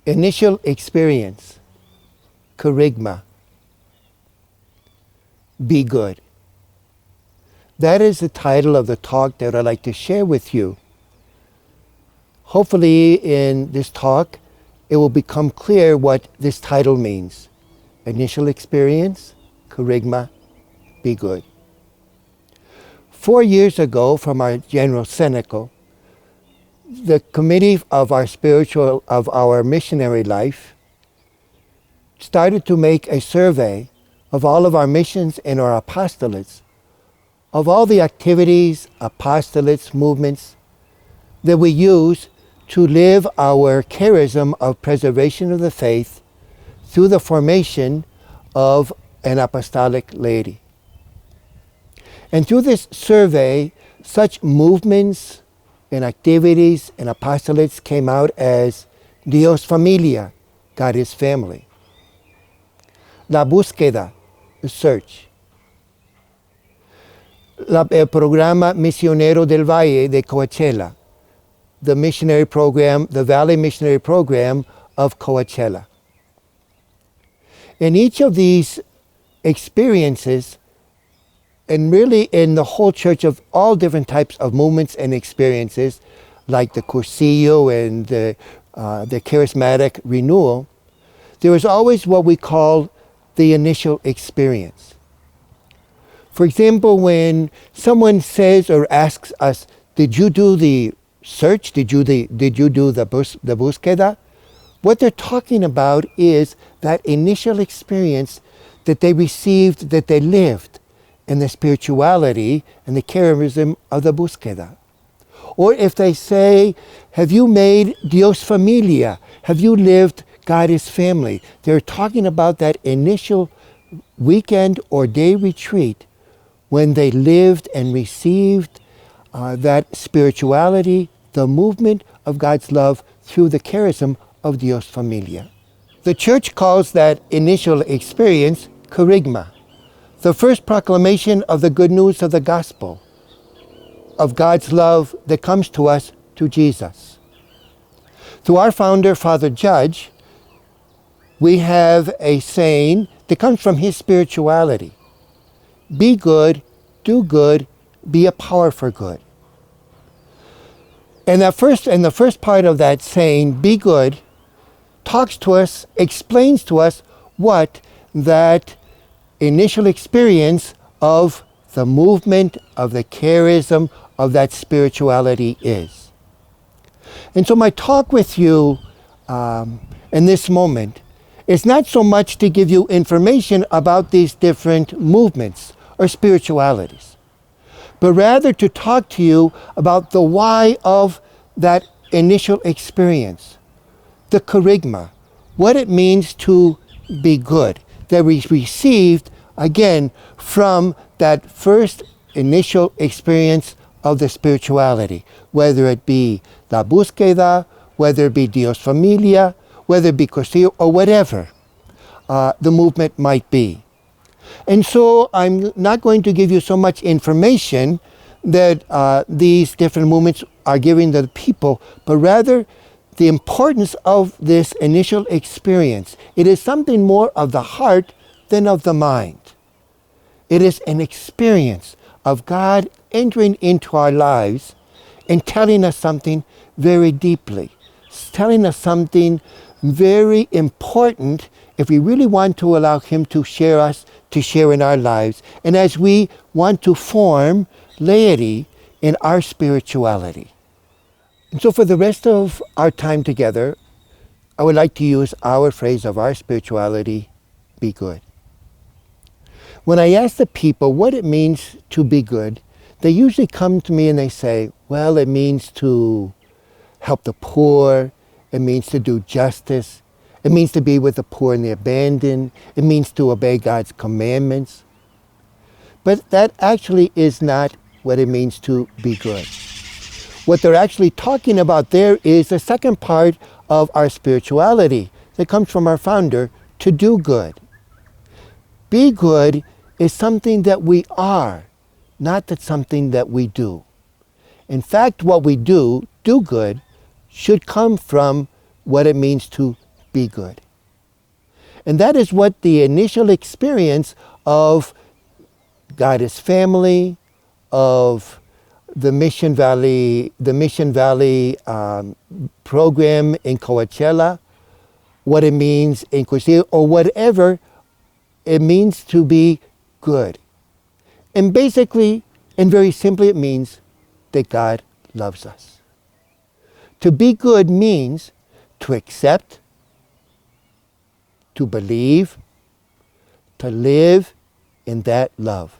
Initial experience, kerygma, be good. That is the title of the talk that I'd like to share with you. Hopefully in this talk, it will become clear what this title means. Initial experience, kerygma, be good. 4 years ago, from our General Senecal, the committee of our missionary life started to make a survey of all of our missions and our apostolates, of all the activities, apostolates, movements that we use to live our charism of preservation of the faith through the formation of an apostolic laity. And through this survey, such movements and activities and apostolates came out as Dios Familia, God is family. La búsqueda, the search. El programa misionero del Valle de Coachella, the missionary program, the Valley Missionary Program of Coachella. In each of these experiences, and really in the whole church of all different types of movements and experiences, like the Cursillo and the charismatic renewal, there is always what we call the initial experience. For example, when someone says or asks us, did you do the search? Did you do the búsqueda? What they're talking about is that initial experience that they received, that they lived in the spirituality and the charism of the búsqueda. Or if they say, have you made Dios Familia? Have you lived God is family? They're talking about that initial weekend or day retreat when they lived and received that spirituality, the movement of God's love through the charism of Dios Familia. The church calls that initial experience kerygma, the first proclamation of the good news of the gospel, of God's love that comes to us through Jesus. Through our founder, Father Judge, we have a saying that comes from his spirituality. Be good, do good, be a power for good. And the first part of that saying, be good, talks to us, explains to us what that initial experience of the movement, of the charism, of that spirituality is. And so my talk with you in this moment is not so much to give you information about these different movements or spiritualities, but rather to talk to you about the why of that initial experience, the kerygma, what it means to be good, that we received, again, from that first initial experience of the spirituality, whether it be la búsqueda, whether it be Dios Familia, whether it be Cursillo, or whatever the movement might be. And so I'm not going to give you so much information that these different movements are giving the people, but rather the importance of this initial experience. It is something more of the heart than of the mind. It is an experience of God entering into our lives and telling us something very deeply, telling us something very important if we really want to allow Him to share in our lives, and as we want to form laity in our spirituality. And so for the rest of our time together, I would like to use our phrase of our spirituality, be good. When I ask the people what it means to be good, they usually come to me and they say, well, it means to help the poor, it means to do justice, it means to be with the poor and the abandoned, it means to obey God's commandments. But that actually is not what it means to be good. What they're actually talking about there is the second part of our spirituality that comes from our founder, to do good. Be good is something that we are, not that something that we do. In fact, what we do good, should come from what it means to be good. And that is what the initial experience of God is family, of the Mission Valley program in Coachella, what it means in Coachella, or whatever it means to be good. And basically, and very simply, it means that God loves us. To be good means to accept, to believe, to live in that love.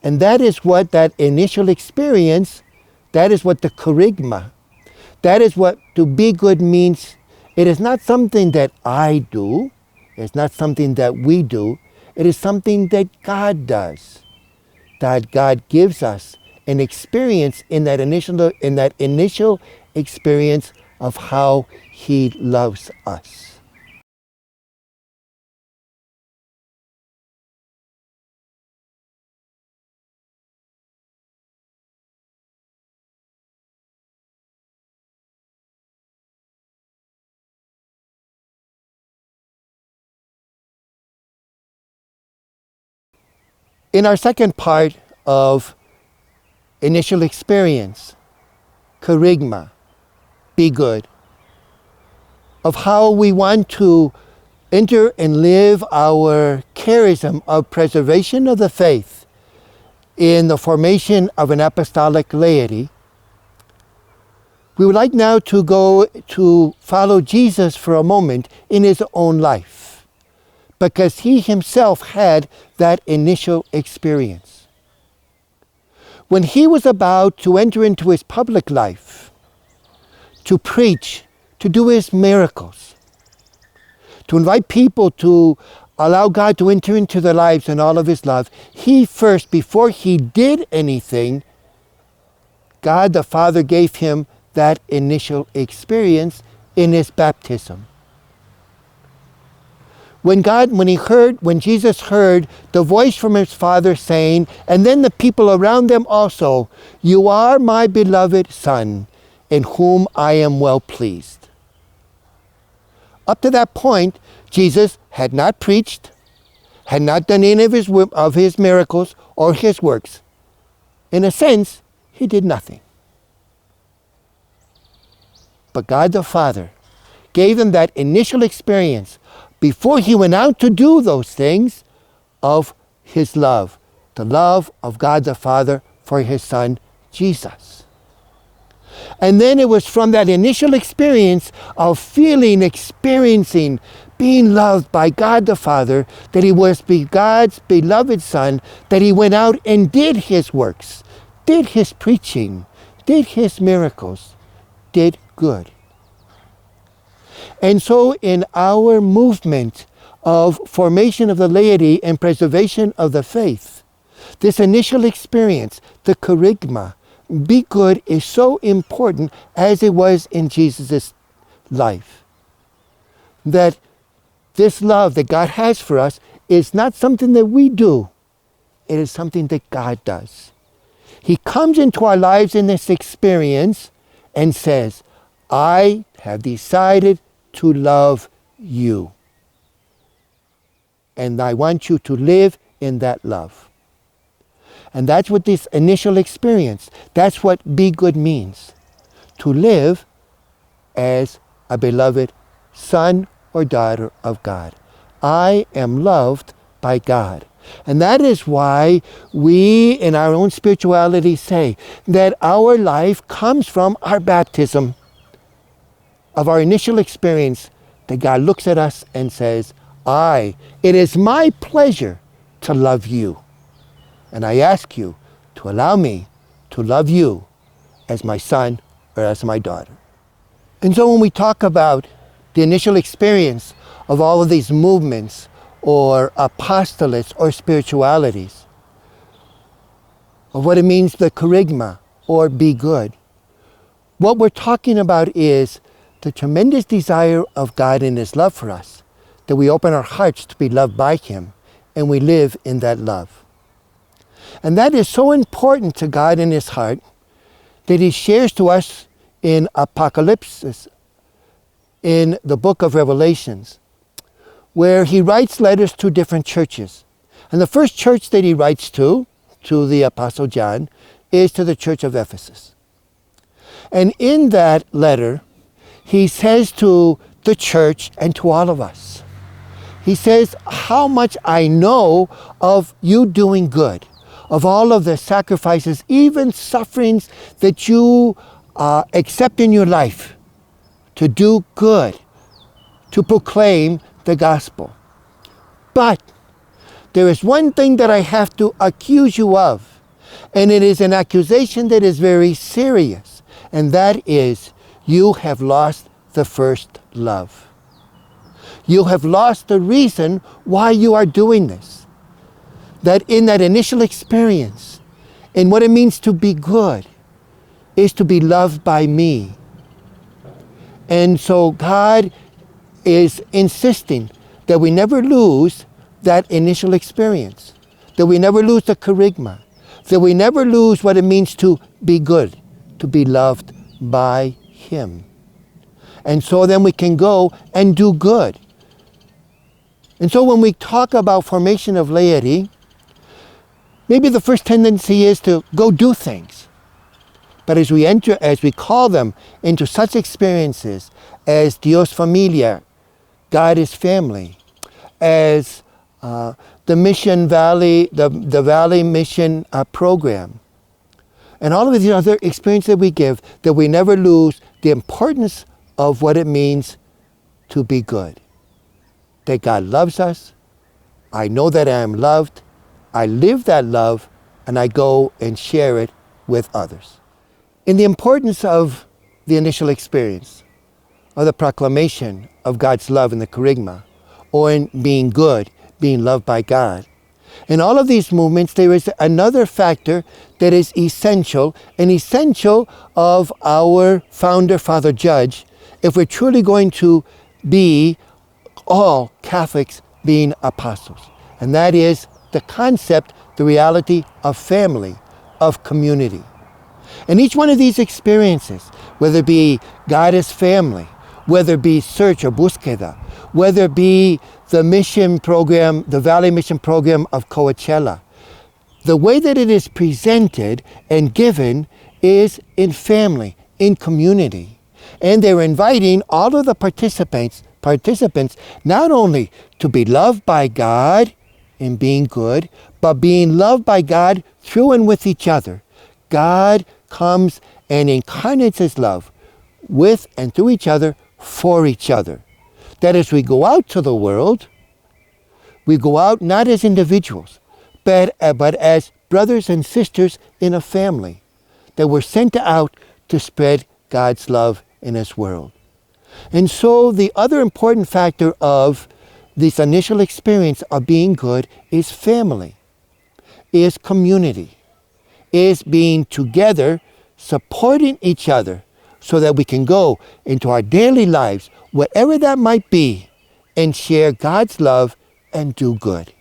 And that is what that initial experience, that is what the kerygma, that is what to be good means. It is not something that I do. It's not something that we do. It is something that God does. That God gives us an experience in that initial experience of how He loves us. In our second part of initial experience, kerygma, be good, of how we want to enter and live our charism of preservation of the faith in the formation of an apostolic laity, we would like now to go to follow Jesus for a moment in His own life, because He Himself had that initial experience. When He was about to enter into His public life, to preach, to do His miracles, to invite people to allow God to enter into their lives and all of His love, He first, before He did anything, God the Father gave Him that initial experience in His baptism. When Jesus heard the voice from His Father saying, and then the people around them also, "You are my beloved Son, in whom I am well pleased." Up to that point, Jesus had not preached, had not done any of his miracles or His works. In a sense, He did nothing. But God the Father gave Him that initial experience before He went out to do those things of His love, the love of God the Father for His Son, Jesus. And then it was from that initial experience of experiencing, being loved by God the Father, that He was God's beloved Son, that He went out and did His works, did His preaching, did His miracles, did good. And so in our movement of formation of the laity and preservation of the faith, this initial experience, the kerygma, be good, is so important as it was in Jesus' life. That this love that God has for us is not something that we do. It is something that God does. He comes into our lives in this experience and says, "I have decided to love you. And I want you to live in that love." And that's what this initial experience, that's what be good means. To live as a beloved son or daughter of God. I am loved by God. And that is why we in our own spirituality say that our life comes from our baptism, of our initial experience, that God looks at us and says, it is my pleasure to love you. And I ask you to allow me to love you as my son or as my daughter. And so when we talk about the initial experience of all of these movements or apostolates or spiritualities, of what it means, the kerygma or be good, what we're talking about is the tremendous desire of God in His love for us, that we open our hearts to be loved by Him and we live in that love. And that is so important to God in His heart that He shares to us in Apocalypse in the book of Revelations, where he writes letters to different churches. And the first church that he writes to the Apostle John, is to the church of Ephesus. And in that letter, he says to the church and to all of us, he says, how much I know of you doing good, of all of the sacrifices, even sufferings that you accept in your life to do good, to proclaim the gospel. But there is one thing that I have to accuse you of, and it is an accusation that is very serious, and that is you have lost the first love. You have lost the reason why you are doing this. That in that initial experience, in what it means to be good, is to be loved by me. And so God is insisting that we never lose that initial experience, that we never lose the charisma, that we never lose what it means to be good, to be loved by Him. And so then we can go and do good. And so when we talk about formation of laity, maybe the first tendency is to go do things. But as we enter, as we call them into such experiences as Dios Familia, God is family, as the Mission Valley, the Valley Mission program, and all of these other experiences that we give, that we never lose the importance of what it means to be good. That God loves us, I know that I am loved, I live that love, and I go and share it with others. In the importance of the initial experience, of the proclamation of God's love in the kerygma, or in being good, being loved by God. In all of these movements, there is another factor that is essential, an essential of our founder, Father Judge, if we're truly going to be all Catholics being apostles. And that is the concept, the reality of family, of community. And each one of these experiences, whether it be God as family, whether it be search or búsqueda, whether it be the mission program, the Valley Mission program of Coachella, the way that it is presented and given is in family, in community. And they're inviting all of the participants not only to be loved by God in being good, but being loved by God through and with each other. God comes and incarnates His love with and through each other, for each other. That as we go out to the world, we go out not as individuals, but as brothers and sisters in a family, that we're sent out to spread God's love in His world. And so the other important factor of this initial experience of being good is family, is community, is being together, supporting each other, so that we can go into our daily lives, whatever that might be, and share God's love and do good.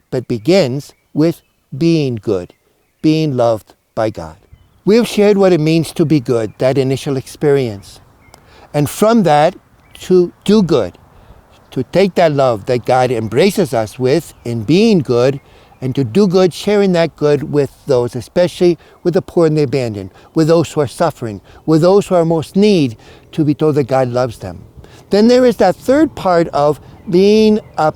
But begins with being good, being loved by God. We have shared what it means to be good, that initial experience. And from that, to do good, to take that love that God embraces us with in being good, and to do good, sharing that good with those, especially with the poor and the abandoned, with those who are suffering, with those who are most need to be told that God loves them. Then there is that third part of being a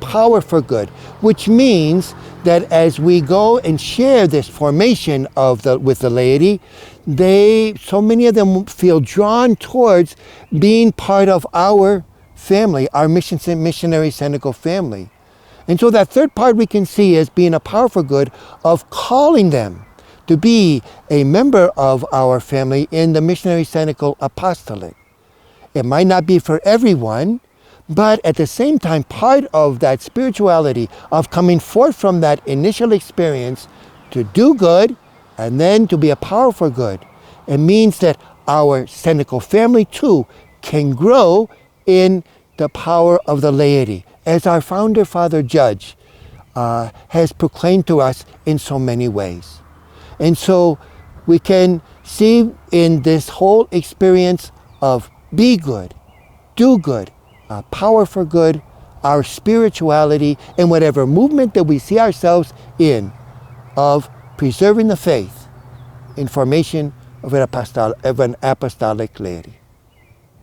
power for good, which means that as we go and share this formation with the laity, so many of them feel drawn towards being part of our family, our missionary Senegal family. And so that third part we can see as being a power for good of calling them to be a member of our family in the missionary Senegal apostolate. It might not be for everyone, but at the same time, part of that spirituality of coming forth from that initial experience to do good and then to be a power for good, it means that our Senegal family too can grow in the power of the laity, as our founder, Father Judge, has proclaimed to us in so many ways. And so we can see in this whole experience of be good, do good, our power for good, our spirituality, and whatever movement that we see ourselves in of preserving the faith in formation of an apostolic laity.